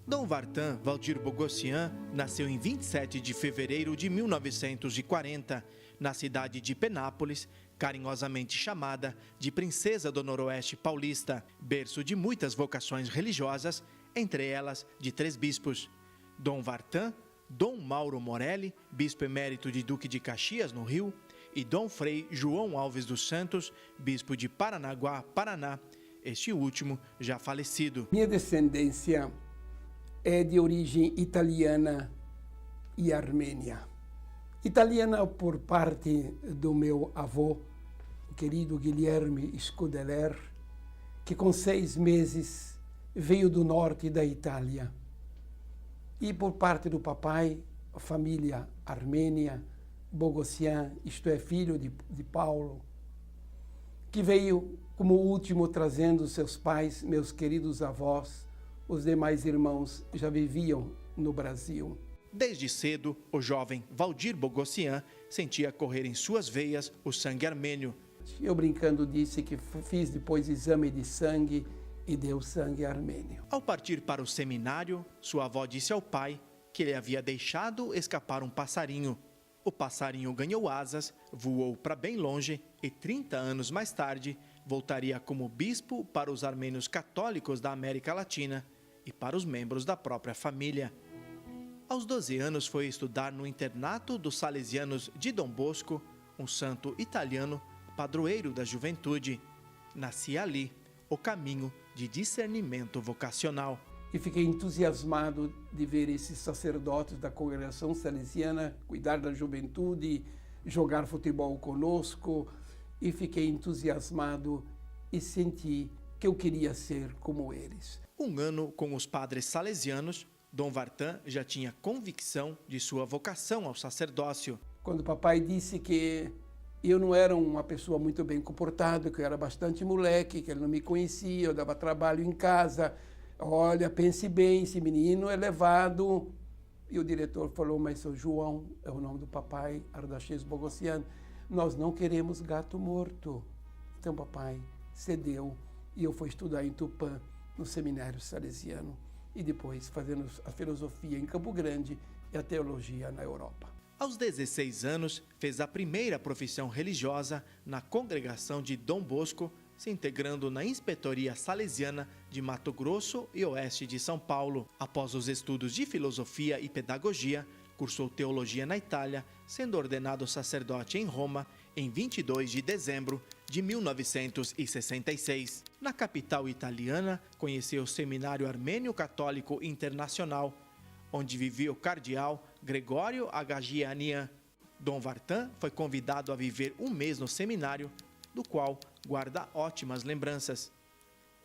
Dom Vartan Valdir Bogossian nasceu em 27 de fevereiro de 1940, na cidade de Penápolis, carinhosamente chamada de Princesa do Noroeste Paulista, berço de muitas vocações religiosas, entre elas de 3 bispos: Dom Vartan, Dom Mauro Morelli, bispo emérito de Duque de Caxias, no Rio, e Dom Frei João Alves dos Santos, bispo de Paranaguá, Paraná, este último já falecido. Minha descendência é de origem italiana e armênia. Italiana por parte do meu avô, o querido Guilherme Scudeler, que com 6 meses veio do norte da Itália. E por parte do papai, a família armênia, Bogossian, isto é, filho de Paulo, que veio como último trazendo seus pais, meus queridos avós. Os demais irmãos já viviam no Brasil. Desde cedo, o jovem Valdir Bogossian sentia correr em suas veias o sangue armênio. Eu brincando disse que fiz depois exame de sangue e deu sangue armênio. Ao partir para o seminário, sua avó disse ao pai que ele havia deixado escapar um passarinho. O passarinho ganhou asas, voou para bem longe e 30 anos mais tarde voltaria como bispo para os armênios católicos da América Latina e para os membros da própria família. Aos 12 anos foi estudar no internato dos salesianos de Dom Bosco, um santo italiano, padroeiro da juventude. Nascia ali o caminho de discernimento vocacional. E fiquei entusiasmado de ver esses sacerdotes da congregação salesiana cuidar da juventude, jogar futebol conosco, e fiquei entusiasmado e senti que eu queria ser como eles. Um ano com os padres salesianos, Dom Vartan já tinha convicção de sua vocação ao sacerdócio. Quando o papai disse que eu não era uma pessoa muito bem comportada, que eu era bastante moleque, que ele não me conhecia, eu dava trabalho em casa. Olha, pense bem, esse menino é levado. E o diretor falou, mas seu João, é o nome do papai, Ardachês Bogossian, nós não queremos gato morto. Então papai cedeu e eu fui estudar em Tupã, no seminário salesiano, e depois fazendo a filosofia em Campo Grande e a teologia na Europa. Aos 16 anos, fez a primeira profissão religiosa na congregação de Dom Bosco, se integrando na Inspetoria Salesiana de Mato Grosso e Oeste de São Paulo. Após os estudos de filosofia e pedagogia, cursou teologia na Itália, sendo ordenado sacerdote em Roma em 22 de dezembro de 1966. Na capital italiana, conheceu o Seminário Armênio Católico Internacional, onde vivia o cardeal Gregório Agagianian. Dom Vartan foi convidado a viver um mês no seminário, do qual guarda ótimas lembranças.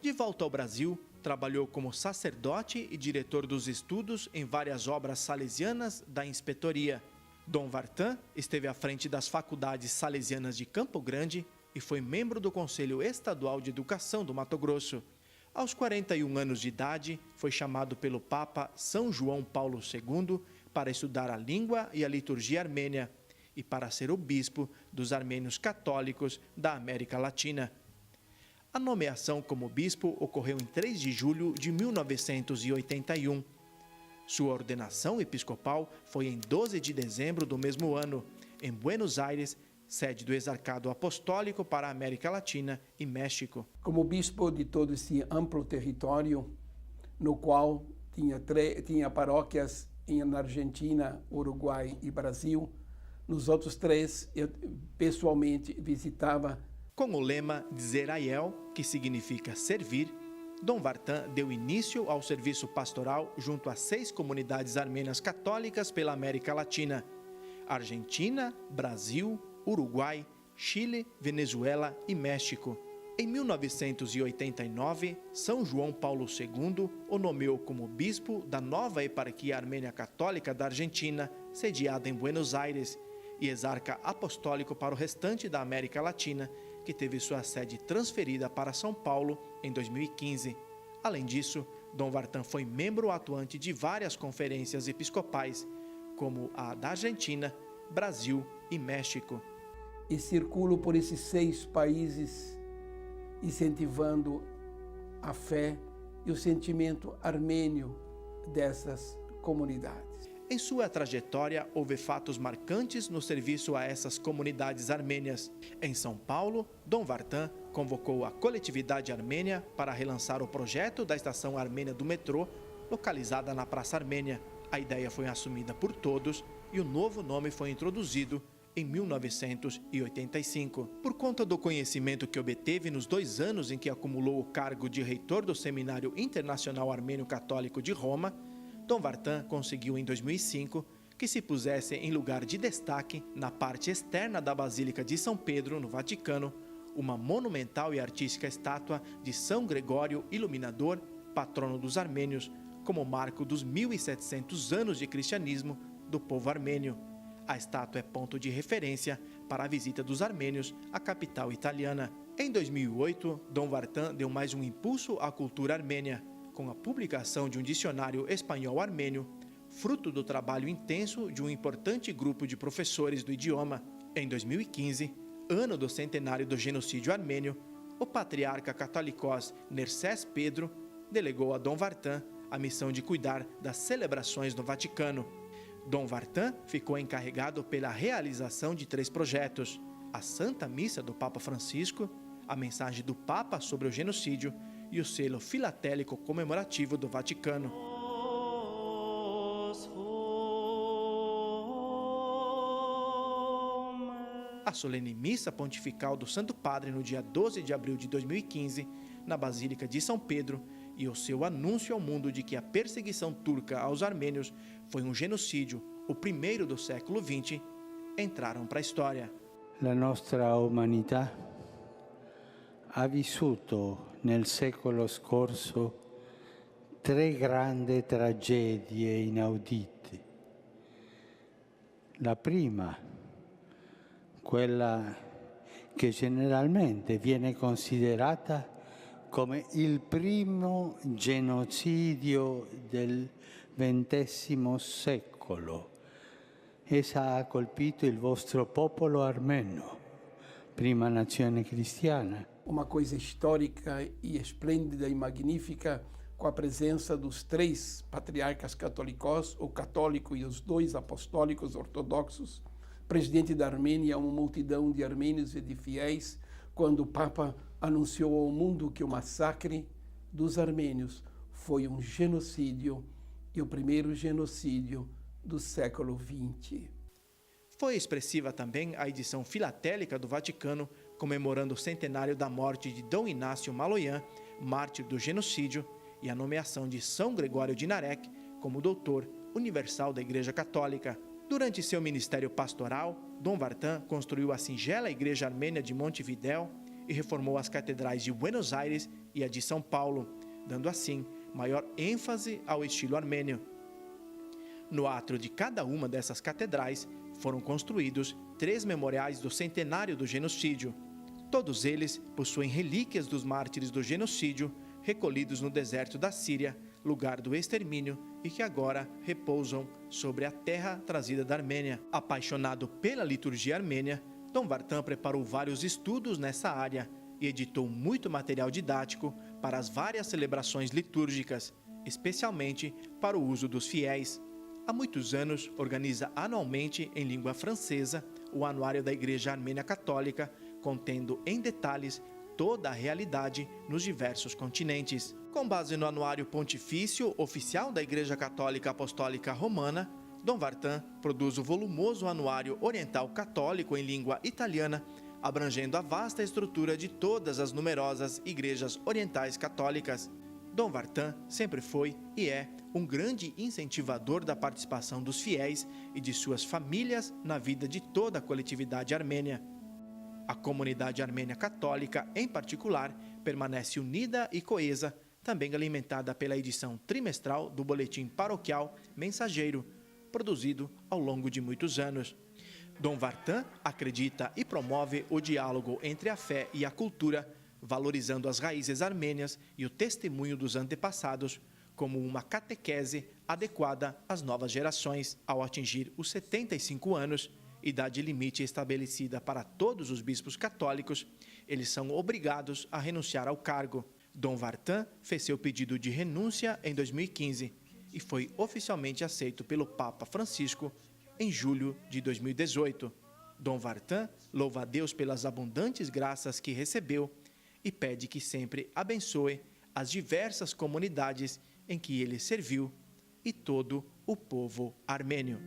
De volta ao Brasil, trabalhou como sacerdote e diretor dos estudos em várias obras salesianas da inspetoria. Dom Vartan esteve à frente das faculdades salesianas de Campo Grande e foi membro do Conselho Estadual de Educação do Mato Grosso. Aos 41 anos de idade, foi chamado pelo Papa São João Paulo II para estudar a língua e a liturgia armênia e para ser o bispo dos armênios católicos da América Latina. A nomeação como bispo ocorreu em 3 de julho de 1981. Sua ordenação episcopal foi em 12 de dezembro do mesmo ano, em Buenos Aires, sede do Exarcado Apostólico para a América Latina e México. Como bispo de todo esse amplo território, no qual tinha paróquias na Argentina, Uruguai e Brasil, nos outros 3 eu pessoalmente visitava. Com o lema Zeraiel, que significa servir, Dom Vartan deu início ao serviço pastoral junto a 6 comunidades armênias católicas pela América Latina: Argentina, Brasil, Uruguai, Chile, Venezuela e México. Em 1989, São João Paulo II o nomeou como bispo da nova eparquia armênia católica da Argentina, sediada em Buenos Aires, e exarca apostólico para o restante da América Latina, que teve sua sede transferida para São Paulo em 2015. Além disso, Dom Vartan foi membro atuante de várias conferências episcopais, como a da Argentina, Brasil e México. E circulo por esses 6 países incentivando a fé e o sentimento armênio dessas comunidades. Em sua trajetória, houve fatos marcantes no serviço a essas comunidades armênias. Em São Paulo, Dom Vartan convocou a coletividade armênia para relançar o projeto da estação armênia do metrô, localizada na Praça Armênia. A ideia foi assumida por todos e o novo nome foi introduzido em 1985. Por conta do conhecimento que obteve nos 2 anos em que acumulou o cargo de reitor do Seminário Internacional Armênio Católico de Roma, Dom Vartan conseguiu em 2005 que se pusesse em lugar de destaque, na parte externa da Basílica de São Pedro, no Vaticano, uma monumental e artística estátua de São Gregório Iluminador, patrono dos armênios, como marco dos 1.700 anos de cristianismo do povo armênio. A estátua é ponto de referência para a visita dos armênios à capital italiana. Em 2008, Dom Vartan deu mais um impulso à cultura armênia, com a publicação de um dicionário espanhol-armênio, fruto do trabalho intenso de um importante grupo de professores do idioma. Em 2015, ano do centenário do genocídio armênio, o patriarca catolicós Nercés Pedro delegou a Dom Vartan a missão de cuidar das celebrações no Vaticano. Dom Vartan ficou encarregado pela realização de 3 projetos: a Santa Missa do Papa Francisco, a mensagem do Papa sobre o genocídio e o selo filatélico comemorativo do Vaticano. A solene missa pontifical do Santo Padre no dia 12 de abril de 2015, na Basílica de São Pedro, e o seu anúncio ao mundo de que a perseguição turca aos armênios foi um genocídio, o primeiro do século XX, entraram para a história. La nostra umanità ha vissuto nel secolo scorso 3 grandi tragedie inaudite. La prima, quella che generalmente viene considerata come il primo genocidio del XX secolo. Essa ha colpito il vostro popolo armeno, prima nazione cristiana. Uma coisa histórica e esplêndida e magnífica, com a presença dos 3 patriarcas católicos, o católico e os 2 apostólicos ortodoxos, presidente da Armênia, uma multidão de armênios e de fiéis, quando o Papa anunciou ao mundo que o massacre dos armênios foi um genocídio e o primeiro genocídio do século XX. Foi expressiva também a edição filatélica do Vaticano, comemorando o centenário da morte de Dom Inácio Maloyan, mártir do genocídio, e a nomeação de São Gregório de Narek como doutor universal da Igreja Católica. Durante seu ministério pastoral, Dom Vartan construiu a singela Igreja Armênia de Montevidéu e reformou as catedrais de Buenos Aires e a de São Paulo, dando assim maior ênfase ao estilo armênio. No átrio de cada uma dessas catedrais foram construídos 3 memoriais do centenário do genocídio. Todos eles possuem relíquias dos mártires do genocídio, recolhidos no deserto da Síria, lugar do extermínio, e que agora repousam sobre a terra trazida da Armênia. Apaixonado pela liturgia armênia, Dom Vartan preparou vários estudos nessa área e editou muito material didático para as várias celebrações litúrgicas, especialmente para o uso dos fiéis. Há muitos anos, organiza anualmente em língua francesa o Anuário da Igreja Armênia Católica, contendo em detalhes toda a realidade nos diversos continentes. Com base no Anuário Pontifício Oficial da Igreja Católica Apostólica Romana, Dom Vartan produz o volumoso Anuário Oriental Católico em língua italiana, abrangendo a vasta estrutura de todas as numerosas igrejas orientais católicas. Dom Vartan sempre foi e é um grande incentivador da participação dos fiéis e de suas famílias na vida de toda a coletividade armênia. A comunidade armênia católica, em particular, permanece unida e coesa, também alimentada pela edição trimestral do boletim paroquial Mensageiro, produzido ao longo de muitos anos. Dom Vartan acredita e promove o diálogo entre a fé e a cultura, valorizando as raízes armênias e o testemunho dos antepassados como uma catequese adequada às novas gerações. Ao atingir os 75 anos, idade limite estabelecida para todos os bispos católicos, eles são obrigados a renunciar ao cargo. Dom Vartan fez seu pedido de renúncia em 2015 e foi oficialmente aceito pelo Papa Francisco em julho de 2018. Dom Vartan louva a Deus pelas abundantes graças que recebeu e pede que sempre abençoe as diversas comunidades em que ele serviu e todo o povo armênio.